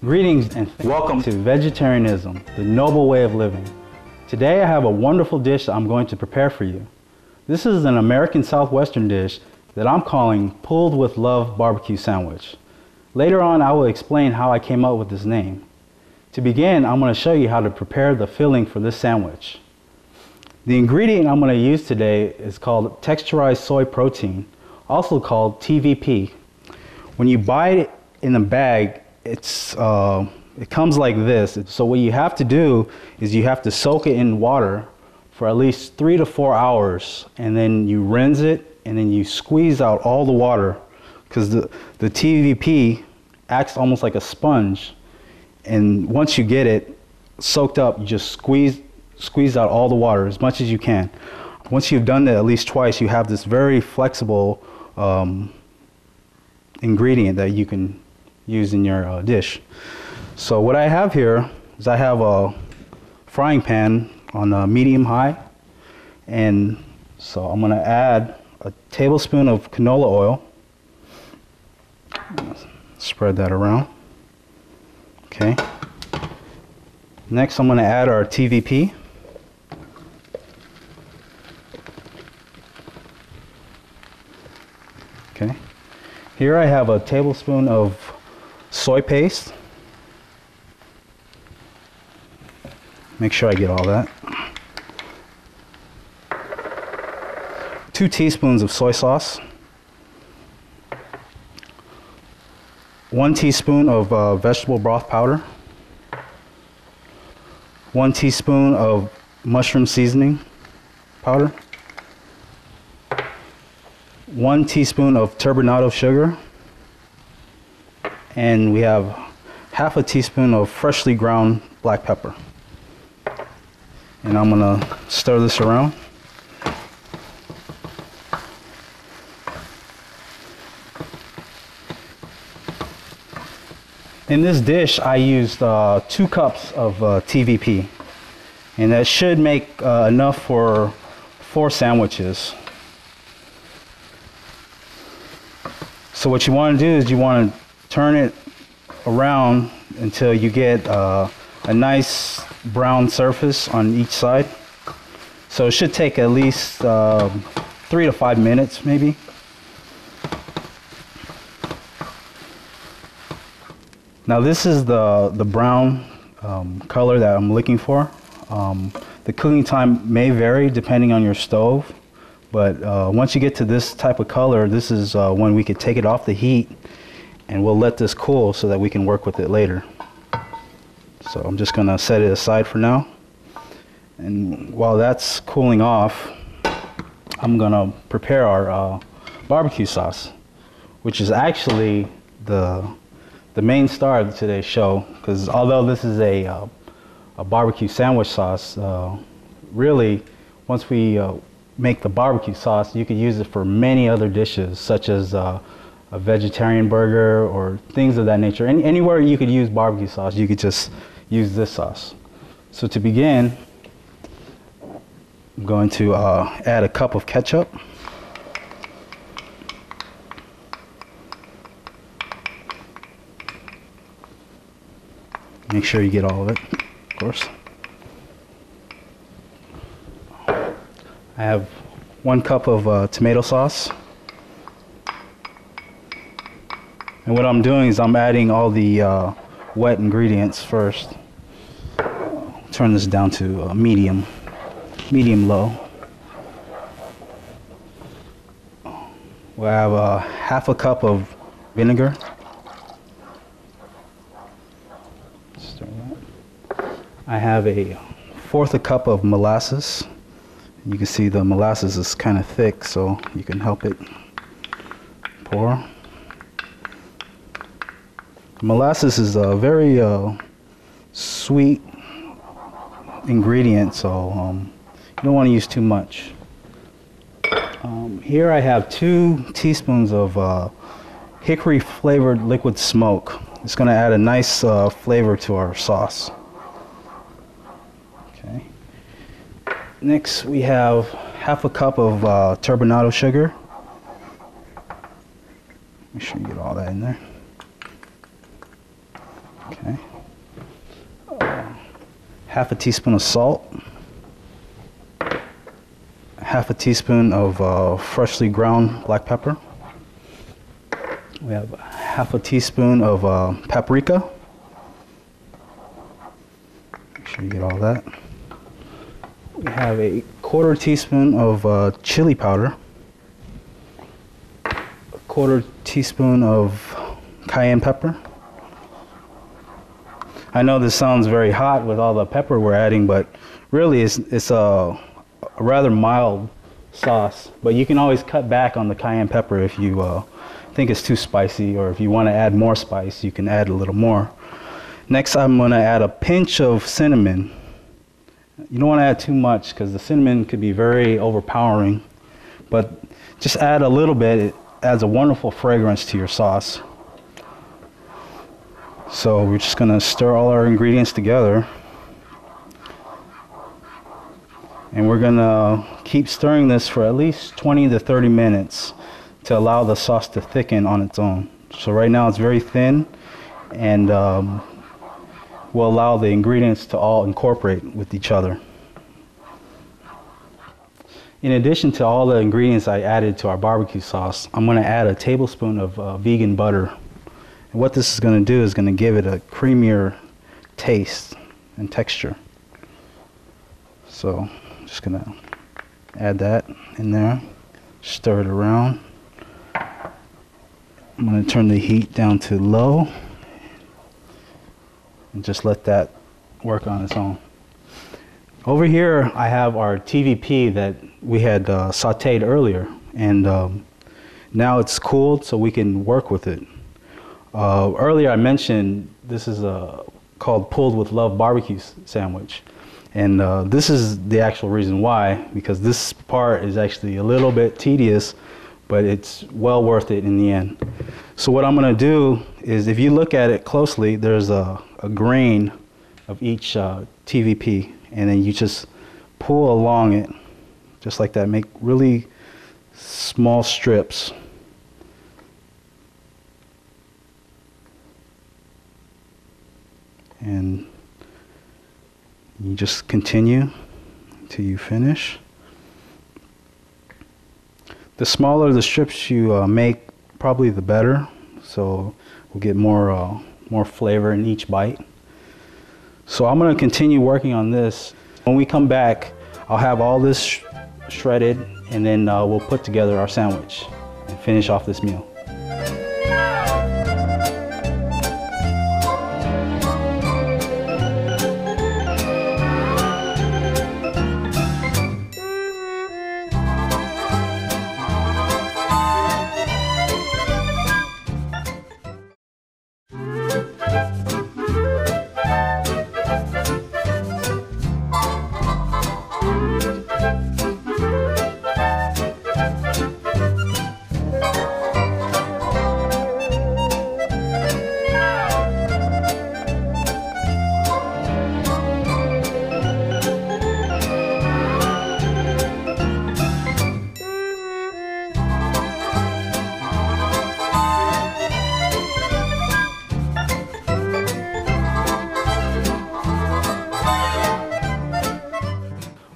Greetings and welcome to Vegetarianism, the noble way of living. Today I have a wonderful dish that I'm going to prepare for you. This is an American Southwestern dish that I'm calling Pulled with Love Barbecue Sandwich. Later on I will explain how I came up with this name. To begin, I'm going to show you how to prepare the filling for this sandwich. The ingredient I'm going to use today is called texturized soy protein, also called TVP. When you buy it in a bag, it comes like this. So what you have to do is you have to soak it in water for at least 3 to 4 hours, and then you rinse it, and then you squeeze out all the water, because the TVP acts almost like a sponge, and once you get it soaked up, you just squeeze out all the water as much as you can. Once you've done that at least twice, you have this very flexible ingredient that you can use in your dish. So what I have here is I have a frying pan on medium high, and so I'm going to add a tablespoon of canola oil. Spread that around. Okay. Next I'm going to add our TVP. Okay. Here I have a tablespoon of soy paste. Make sure I get all that. 2 teaspoons of soy sauce. 1 teaspoon of vegetable broth powder. 1 teaspoon of mushroom seasoning powder. 1 teaspoon of turbinado sugar. And we have half a teaspoon of freshly ground black pepper. And I'm going to stir this around. In this dish I used 2 cups of TVP, and that should make enough for 4 sandwiches. So what you want to do is you want to turn it around until you get a nice brown surface on each side. So it should take at least 3 to 5 minutes maybe. Now this is the brown color that I'm looking for. The cooking time may vary depending on your stove, but once you get to this type of color, this is when we could take it off the heat, and we'll let this cool so that we can work with it later. So I'm just gonna set it aside for now, and while that's cooling off, I'm gonna prepare our barbecue sauce, which is actually the main star of today's show, because although this is a barbecue sandwich sauce, really once we make the barbecue sauce, you could use it for many other dishes, such as a vegetarian burger or things of that nature. Anywhere you could use barbecue sauce, you could just use this sauce. So to begin, I'm going to add a cup of ketchup. Make sure you get all of it, of course. I have 1 cup of tomato sauce. And what I'm doing is I'm adding all the wet ingredients first. Turn this down to medium low. We'll have half a cup of vinegar. I have a 1/4 cup of molasses. You can see the molasses is kind of thick, so you can help it pour. Molasses is a very sweet ingredient, so you don't want to use too much. Here I have 2 teaspoons of hickory flavored liquid smoke. It's going to add a nice flavor to our sauce. Okay. Next we have half a cup of turbinado sugar. Make sure you get all that in there. Okay. Half a teaspoon of salt. Half a teaspoon of freshly ground black pepper. We have half a teaspoon of paprika. Make sure you get all that. We have a quarter teaspoon of chili powder. A quarter teaspoon of cayenne pepper. I know this sounds very hot with all the pepper we're adding, but really it's a rather mild sauce. But you can always cut back on the cayenne pepper if you think it's too spicy, or if you want to add more spice, you can add a little more. Next, I'm going to add a pinch of cinnamon. You don't want to add too much because the cinnamon could be very overpowering, but just add a little bit. It adds a wonderful fragrance to your sauce. So we're just going to stir all our ingredients together. And we're going to keep stirring this for at least 20 to 30 minutes to allow the sauce to thicken on its own. So right now it's very thin, and will allow the ingredients to all incorporate with each other. In addition to all the ingredients I added to our barbecue sauce, I'm going to add a tablespoon of vegan butter. And what this is going to do is going to give it a creamier taste and texture. So I'm just going to add that in there, stir it around. I'm going to turn the heat down to low and just let that work on its own. Over here I have our TVP that we had sauteed earlier, and now it's cooled so we can work with it. Earlier I mentioned this is called Pulled with Love barbecue sandwich, and this is the actual reason why, because this part is actually a little bit tedious, but it's well worth it in the end. So what I'm going to do is, if you look at it closely, there's a grain of each TVP, and then you just pull along it just like that. Make really small strips. And you just continue until you finish. The smaller the strips you make, probably the better, so we'll get more flavor in each bite. So I'm going to continue working on this. When we come back, I'll have all this shredded, and then we'll put together our sandwich and finish off this meal.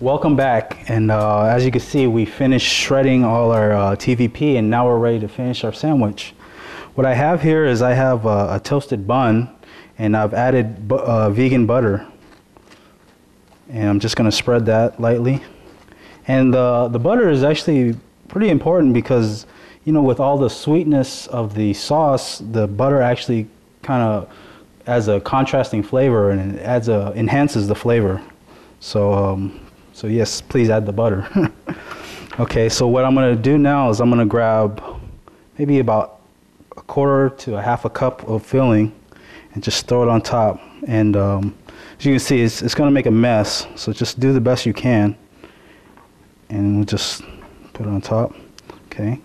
Welcome back, and as you can see, we finished shredding all our TVP, and now we're ready to finish our sandwich. What I have here is I have a toasted bun, and I've added vegan butter, and I'm just going to spread that lightly. And the butter is actually pretty important because, you know, with all the sweetness of the sauce, the butter actually kind of adds a contrasting flavor, and it enhances the flavor. So yes, please add the butter. Okay, so what I'm going to do now is I'm going to grab maybe about a quarter to a half a cup of filling and just throw it on top. And as you can see, it's going to make a mess, so just do the best you can. And we'll just put it on top. Okay.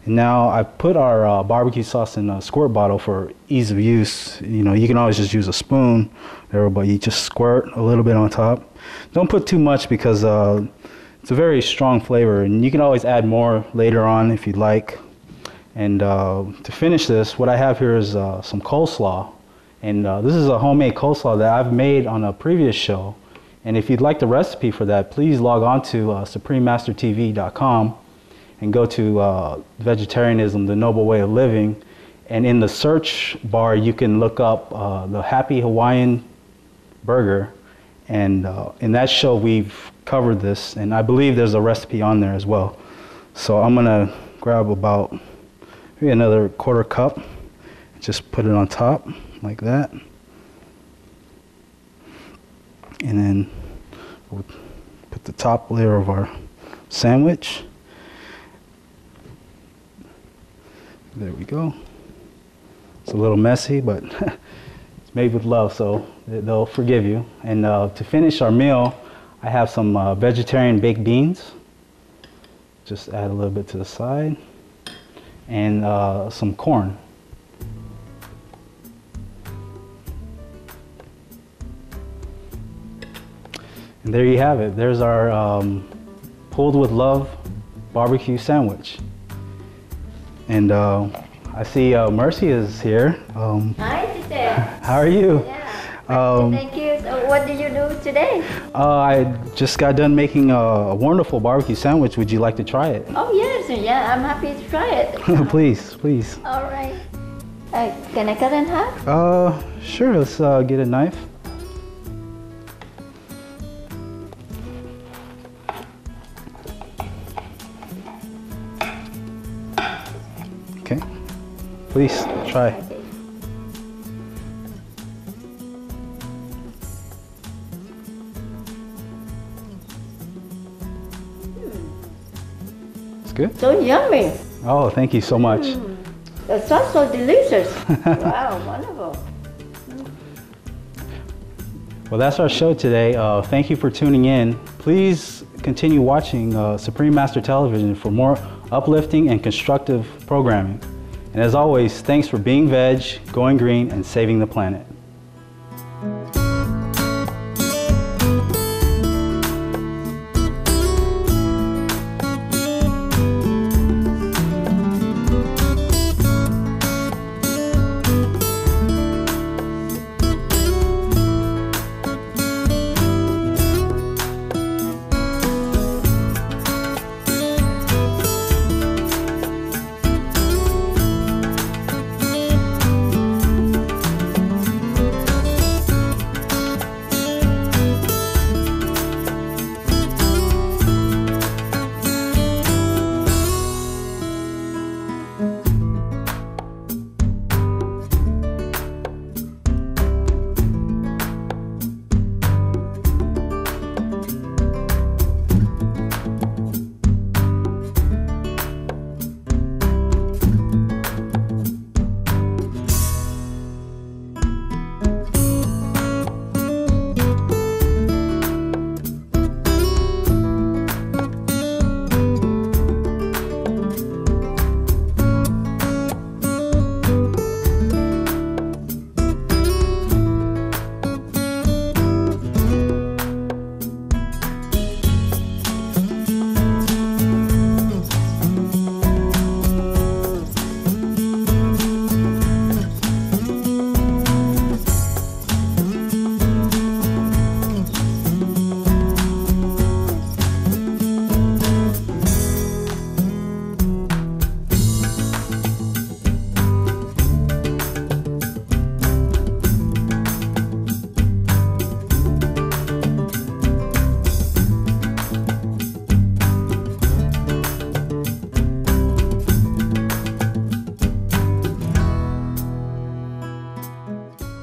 And now I put our barbecue sauce in a squirt bottle for ease of use. You know, you can always just use a spoon, but you just squirt a little bit on top. Don't put too much because it's a very strong flavor, and you can always add more later on if you'd like. And to finish this, what I have here is some coleslaw, And this is a homemade coleslaw that I've made on a previous show. And if you'd like the recipe for that, please log on to suprememastertv.com and go to Vegetarianism, the Noble Way of Living. And in the search bar, you can look up the Happy Hawaiian Burger. And in that show, we've covered this. And I believe there's a recipe on there as well. So I'm going to grab about maybe another 1/4 cup. Just put it on top like that. And then we'll put the top layer of our sandwich. There we go. It's a little messy, but it's made with love, so they'll forgive you. And to finish our meal, I have some vegetarian baked beans. Just add a little bit to the side. And some corn. And there you have it. There's our pulled with love barbecue sandwich. And I see Mercy is here. Hi, teacher. How are you? Yeah. Thank you. So what did you do today? I just got done making a wonderful barbecue sandwich. Would you like to try it? Oh yes, yeah. I'm happy to try it. Please, please. All right. Can I cut in half? Sure. Let's get a knife. Okay. Please try. Okay. It's good? So yummy. Oh, thank you so much. The sauce so delicious. Wow, wonderful. Well, that's our show today. Thank you for tuning in. Please continue watching Supreme Master Television for more uplifting and constructive programming. And as always, thanks for being veg, going green, and saving the planet.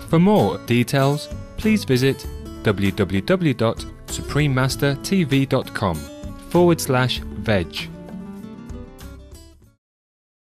For more details, please visit www.suprememastertv.com/veg.